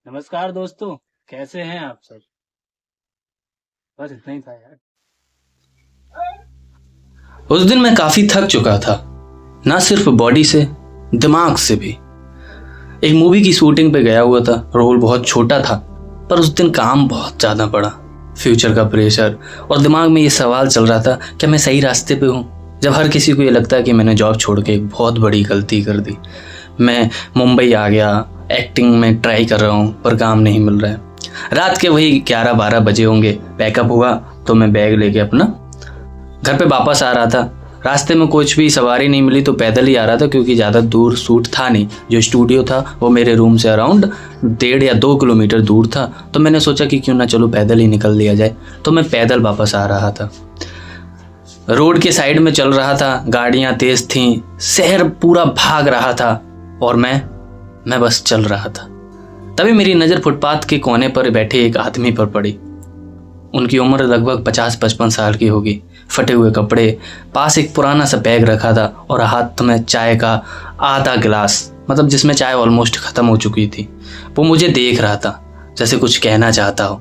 नमस्कार दोस्तों। कैसे हैं आप सब? बस इतना ही था यार। उस दिन मैं काफी थक चुका था, ना सिर्फ बॉडी से, दिमाग से भी। एक मूवी की शूटिंग पे गया हुआ था। रोल बहुत छोटा था, पर उस दिन काम बहुत ज्यादा पड़ा। फ्यूचर का प्रेशर और दिमाग में ये सवाल चल रहा था, क्या मैं सही रास्ते पे हूँ? जब हर किसी को ये लगता है कि मैंने जॉब छोड़ के एक बहुत बड़ी गलती कर दी। मैं मुंबई आ गया, एक्टिंग में ट्राई कर रहा हूँ, पर काम नहीं मिल रहा है। रात के वही 11-12 बजे होंगे। पैकअप हुआ तो मैं बैग लेके अपना घर पे वापस आ रहा था। रास्ते में कुछ भी सवारी नहीं मिली तो पैदल ही आ रहा था, क्योंकि ज़्यादा दूर शूट था नहीं। जो स्टूडियो था वो मेरे रूम से अराउंड 1.5 या 2 किलोमीटर दूर था, तो मैंने सोचा कि क्यों ना चलो पैदल ही निकल लिया जाए। तो मैं पैदल वापस आ रहा था। रोड के साइड में चल रहा था, गाड़ियाँ तेज थीं, शहर पूरा भाग रहा था और मैं बस चल रहा था। तभी मेरी नज़र फुटपाथ के कोने पर बैठे एक आदमी पर पड़ी। उनकी उम्र लगभग 50-55 साल की होगी। फटे हुए कपड़े, पास एक पुराना सा बैग रखा था और हाथ में चाय का आधा गिलास, मतलब जिसमें चाय ऑलमोस्ट ख़त्म हो चुकी थी। वो मुझे देख रहा था, जैसे कुछ कहना चाहता हो।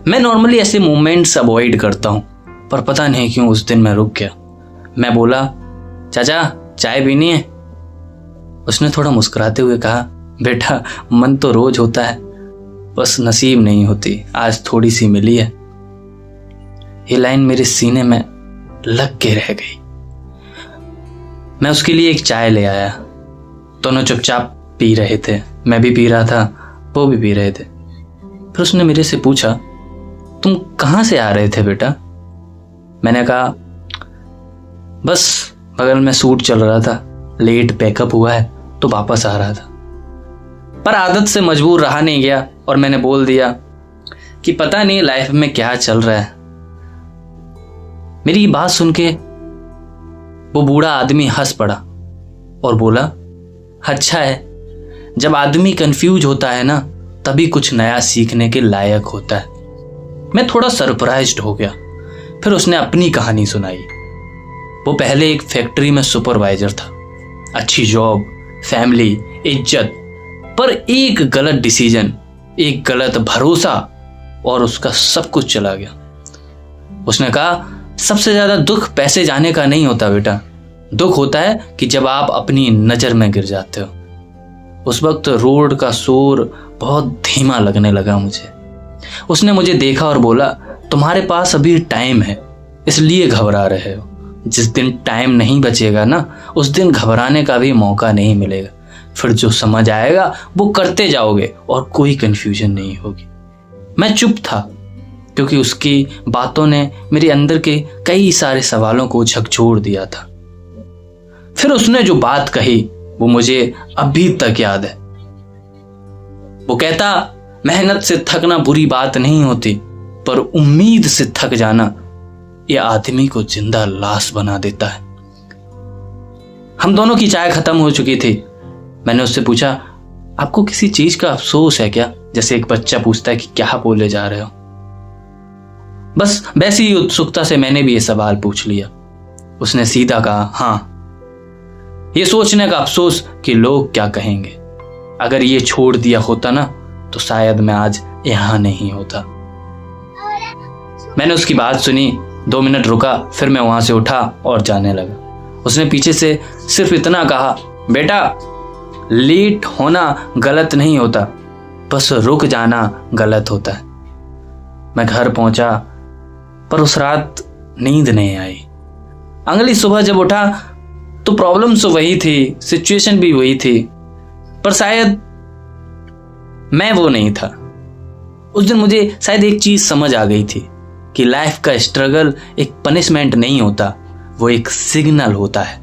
मैं नॉर्मली ऐसे मोमेंट्स अवॉइड करता हूँ, पर पता नहीं क्यों उस दिन मैं रुक गया। मैं बोला, चाचा चाय पीनी है? उसने थोड़ा मुस्कुराते हुए कहा, बेटा मन तो रोज होता है, बस नसीब नहीं होती, आज थोड़ी सी मिली है। ये लाइन मेरे सीने में लग के रह गई। मैं उसके लिए एक चाय ले आया। दोनों चुपचाप पी रहे थे, मैं भी पी रहा था, वो भी पी रहे थे। फिर उसने मेरे से पूछा, तुम कहाँ से आ रहे थे बेटा? मैंने कहा, बस बगल में शूट चल रहा था, लेट पैकअप हुआ है तो वापस आ रहा था। पर आदत से मजबूर रहा नहीं गया और मैंने बोल दिया कि पता नहीं लाइफ में क्या चल रहा है। मेरी बात सुन के वो बूढ़ा आदमी हंस पड़ा और बोला, अच्छा है, जब आदमी कंफ्यूज होता है ना, तभी कुछ नया सीखने के लायक होता है। मैं थोड़ा सरप्राइज्ड हो गया। फिर उसने अपनी कहानी सुनाई। वो पहले एक फैक्ट्री में सुपरवाइजर था, अच्छी जॉब, फैमिली, इज्जत, पर एक गलत डिसीजन, एक गलत भरोसा और उसका सब कुछ चला गया। उसने कहा, सबसे ज्यादा दुख पैसे जाने का नहीं होता बेटा, दुख होता है कि जब आप अपनी नजर में गिर जाते हो। उस वक्त रोड का शोर बहुत धीमा लगने लगा मुझे। उसने मुझे देखा और बोला, तुम्हारे पास अभी टाइम है, इसलिए घबरा रहे हो। जिस दिन टाइम नहीं बचेगा ना, उस दिन घबराने का भी मौका नहीं मिलेगा। फिर जो समझ आएगा वो करते जाओगे और कोई कंफ्यूजन नहीं होगी। मैं चुप था, क्योंकि उसकी बातों ने मेरे अंदर के कई सारे सवालों को झकझोर दिया था। फिर उसने जो बात कही वो मुझे अभी तक याद है। वो कहता, मेहनत से थकना बुरी बात नहीं होती, पर उम्मीद से थक जाना ये आदमी को जिंदा लाश बना देता है। हम दोनों की चाय खत्म हो चुकी थी। मैंने उससे पूछा, आपको किसी चीज का अफसोस है क्या? जैसे एक बच्चा पूछता है कि क्या बोले जा रहे हो। बस वैसी ही उत्सुकता से मैंने भी ये सवाल पूछ लिया। उसने सीधा कहा, हाँ, ये सोचने का अफसोस कि लोग क्या कहेंगे। अगर ये छोड़ दिया होता ना, तो शायद मैं आज यहां नहीं होता। मैंने उसकी बात सुनी, 2 मिनट रुका, फिर मैं वहां से उठा और जाने लगा। उसने पीछे से सिर्फ इतना कहा, बेटा लेट होना गलत नहीं होता, बस रुक जाना गलत होता है। मैं घर पहुंचा, पर उस रात नींद नहीं आई। अगली सुबह जब उठा तो प्रॉब्लम्स तो वही थी, सिचुएशन भी वही थी, पर शायद मैं वो नहीं था। उस दिन मुझे शायद एक चीज समझ आ गई थी कि लाइफ का स्ट्रगल एक पनिशमेंट नहीं होता, वो एक सिग्नल होता है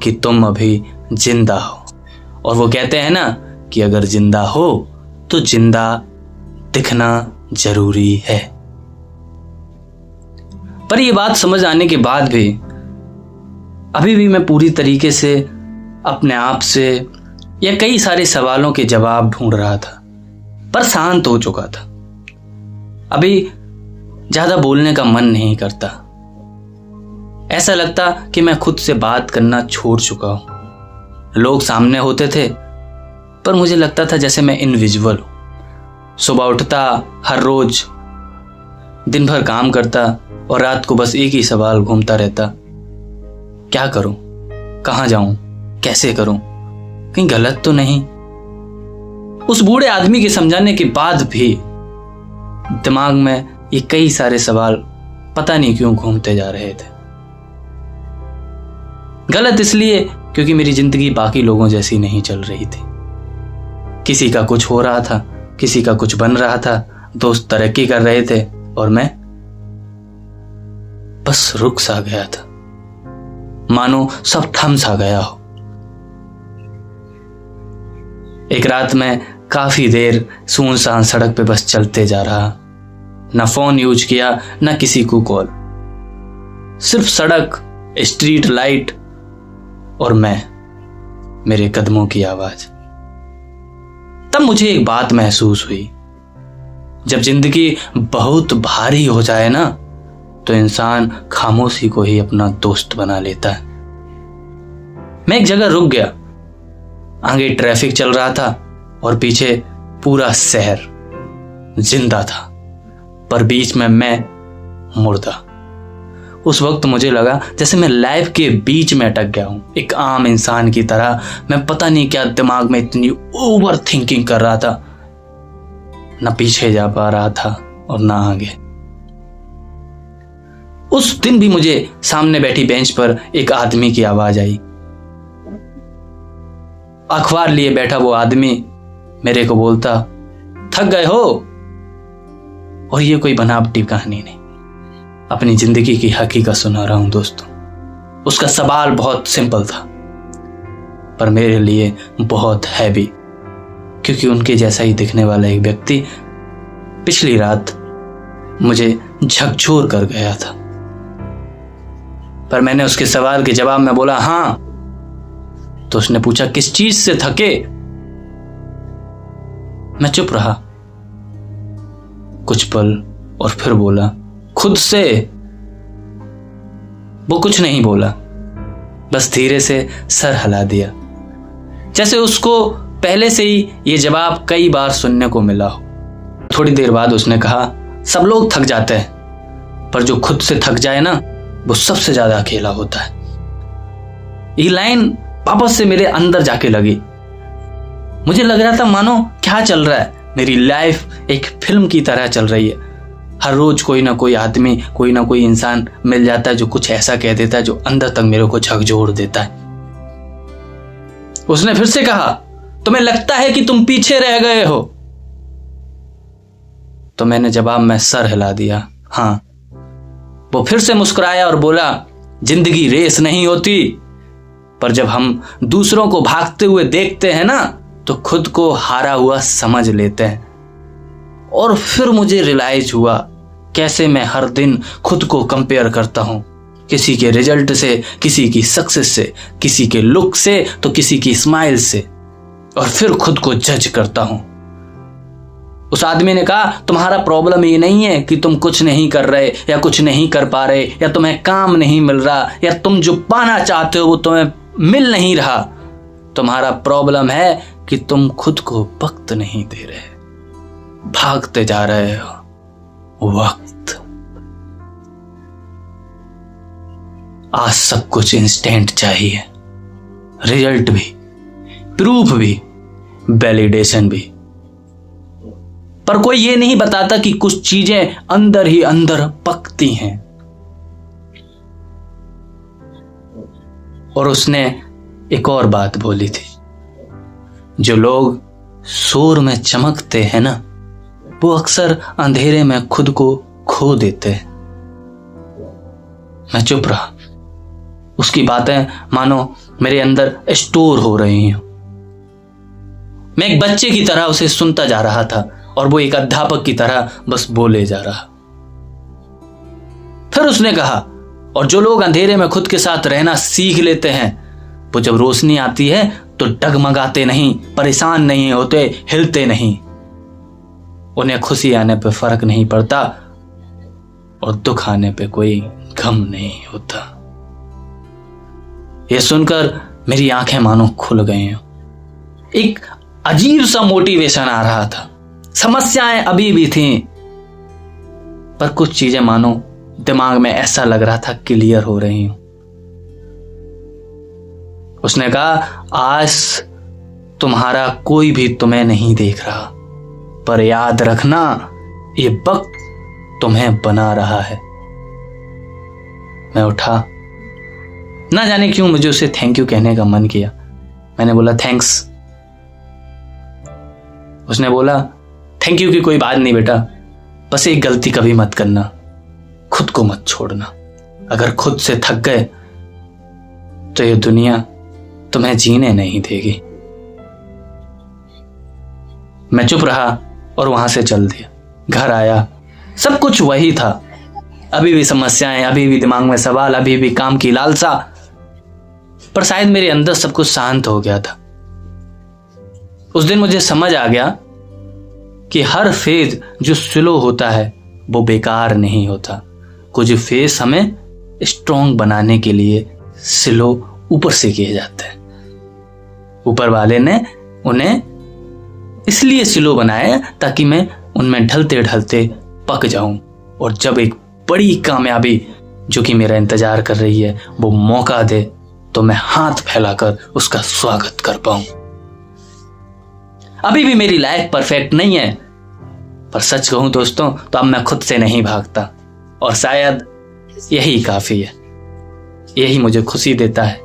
कि तुम अभी जिंदा हो। और वो कहते हैं ना कि अगर जिंदा हो तो जिंदा दिखना जरूरी है। पर ये बात समझ आने के बाद भी अभी भी मैं पूरी तरीके से अपने आप से या कई सारे सवालों के जवाब ढूंढ रहा था, पर शांत हो चुका था। अभी ज्यादा बोलने का मन नहीं करता। ऐसा लगता कि मैं खुद से बात करना छोड़ चुका हूं। लोग सामने होते थे, पर मुझे लगता था जैसे मैं इनविजिबल हूं। सुबह उठता, हर रोज दिन भर काम करता और रात को बस एक ही सवाल घूमता रहता, क्या करूं, कहां जाऊं, कैसे करूं, कहीं गलत तो नहीं। उस बूढ़े आदमी के समझाने के बाद भी दिमाग में ये कई सारे सवाल पता नहीं क्यों घूमते जा रहे थे। गलत इसलिए क्योंकि मेरी जिंदगी बाकी लोगों जैसी नहीं चल रही थी। किसी का कुछ हो रहा था, किसी का कुछ बन रहा था, दोस्त तरक्की कर रहे थे और मैं बस रुक सा गया था, मानो सब थम सा गया हो। एक रात में काफी देर सुनसान सड़क पे बस चलते जा रहा, ना फोन यूज किया, ना किसी को कॉल, सिर्फ सड़क, स्ट्रीट लाइट और मैं, मेरे कदमों की आवाज। तब मुझे एक बात महसूस हुई, जब जिंदगी बहुत भारी हो जाए ना, तो इंसान खामोशी को ही अपना दोस्त बना लेता है। मैं एक जगह रुक गया, आगे ट्रैफिक चल रहा था और पीछे पूरा शहर जिंदा था, पर बीच में मैं मुर्दा। उस वक्त मुझे लगा जैसे मैं लाइफ के बीच में अटक गया हूं, एक आम इंसान की तरह। मैं पता नहीं क्या दिमाग में इतनी ओवर थिंकिंग कर रहा था, ना पीछे जा पा रहा था और ना आगे। उस दिन भी मुझे सामने बैठी बेंच पर एक आदमी की आवाज आई। अखबार लिए बैठा वो आदमी मेरे को बोलता, थक गए हो? और ये कोई बनावटी कहानी नहीं, अपनी जिंदगी की हकीकत सुना रहा हूं दोस्तों। उसका सवाल बहुत सिंपल था, पर मेरे लिए बहुत हैवी, क्योंकि उनके जैसा ही दिखने वाला एक व्यक्ति पिछली रात मुझे झकझोर कर गया था। पर मैंने उसके सवाल के जवाब में बोला हां। तो उसने पूछा, किस चीज से थके? मैं चुप रहा कुछ पल और फिर बोला, खुद से। वो कुछ नहीं बोला, बस धीरे से सर हिला दिया, जैसे उसको पहले से ही ये जवाब कई बार सुनने को मिला हो। थोड़ी देर बाद उसने कहा, सब लोग थक जाते हैं, पर जो खुद से थक जाए ना, वो सबसे ज्यादा अकेला होता है। ये लाइन वापस से मेरे अंदर जाके लगी। मुझे लग रहा था मानो क्या चल रहा है, मेरी लाइफ एक फिल्म की तरह चल रही है। हर रोज कोई ना कोई आदमी, कोई ना कोई इंसान मिल जाता है जो कुछ ऐसा कह देता है जो अंदर तक मेरे को झकझोर देता है। उसने फिर से कहा, तुम्हें लगता है कि तुम पीछे रह गए हो? तो मैंने जवाब में सर हिला दिया, हां। वो फिर से मुस्कुराया और बोला, जिंदगी रेस नहीं होती, पर जब हम दूसरों को भागते हुए देखते हैं ना, तो खुद को हारा हुआ समझ लेते हैं। और फिर मुझे रियलाइज हुआ कैसे मैं हर दिन खुद को कंपेयर करता हूं, किसी के रिजल्ट से, किसी की सक्सेस से, किसी के लुक से, तो किसी की स्माइल से, और फिर खुद को जज करता हूं। उस आदमी ने कहा, तुम्हारा प्रॉब्लम ये नहीं है कि तुम कुछ नहीं कर रहे या कुछ नहीं कर पा रहे, या तुम्हें काम नहीं मिल रहा, या तुम जो पाना चाहते हो वो तुम्हें मिल नहीं रहा। तुम्हारा प्रॉब्लम है कि तुम खुद को वक्त नहीं दे रहे, भागते जा रहे हो वक्त। आज सब कुछ इंस्टेंट चाहिए, रिजल्ट भी, प्रूफ भी, वैलिडेशन भी, पर कोई ये नहीं बताता कि कुछ चीजें अंदर ही अंदर पकती हैं। और उसने एक और बात बोली थी, जो लोग शोर में चमकते हैं ना, वो अक्सर अंधेरे में खुद को खो देते हैं। मैं चुप रहा, उसकी बातें मानो मेरे अंदर स्टोर हो रही हैं। मैं एक बच्चे की तरह उसे सुनता जा रहा था और वो एक अध्यापक की तरह बस बोले जा रहा। फिर उसने कहा, और जो लोग अंधेरे में खुद के साथ रहना सीख लेते हैं, वो जब रोशनी आती है तो डगमगाते नहीं, परेशान नहीं होते, हिलते नहीं। उन्हें खुशी आने पे फर्क नहीं पड़ता और दुख आने पे कोई गम नहीं होता। यह सुनकर मेरी आंखें मानो खुल गई हैं। एक अजीब सा मोटिवेशन आ रहा था, समस्याएं अभी भी थीं, पर कुछ चीजें मानो दिमाग में ऐसा लग रहा था क्लियर हो रही हूं। उसने कहा, आज तुम्हारा कोई भी तुम्हें नहीं देख रहा, पर याद रखना ये वक्त तुम्हें बना रहा है। मैं उठा, ना जाने क्यों मुझे उसे थैंक यू कहने का मन किया। मैंने बोला थैंक्स। उसने बोला, थैंक यू की कोई बात नहीं बेटा, बस एक गलती कभी मत करना, खुद को मत छोड़ना। अगर खुद से थक गए तो ये दुनिया तुम्हें जीने नहीं देगी। मैं चुप रहा और वहां से चल दिया। घर आया, सब कुछ वही था, अभी भी समस्याएं, अभी भी दिमाग में सवाल, अभी भी काम की लालसा, पर शायद मेरे अंदर सब कुछ शांत हो गया था। उस दिन मुझे समझ आ गया कि हर फेज जो स्लो होता है वो बेकार नहीं होता। कुछ फेज हमें स्ट्रॉन्ग बनाने के लिए स्लो ऊपर से किए जाते हैं। ऊपर वाले ने उन्हें इसलिए स्लो बनाया ताकि मैं उनमें ढलते ढलते पक जाऊं, और जब एक बड़ी कामयाबी जो कि मेरा इंतजार कर रही है वो मौका दे तो मैं हाथ फैलाकर उसका स्वागत कर पाऊं। अभी भी मेरी लाइफ परफेक्ट नहीं है, पर सच कहूं दोस्तों तो अब मैं खुद से नहीं भागता, और शायद यही काफी है। यही मुझे खुशी देता है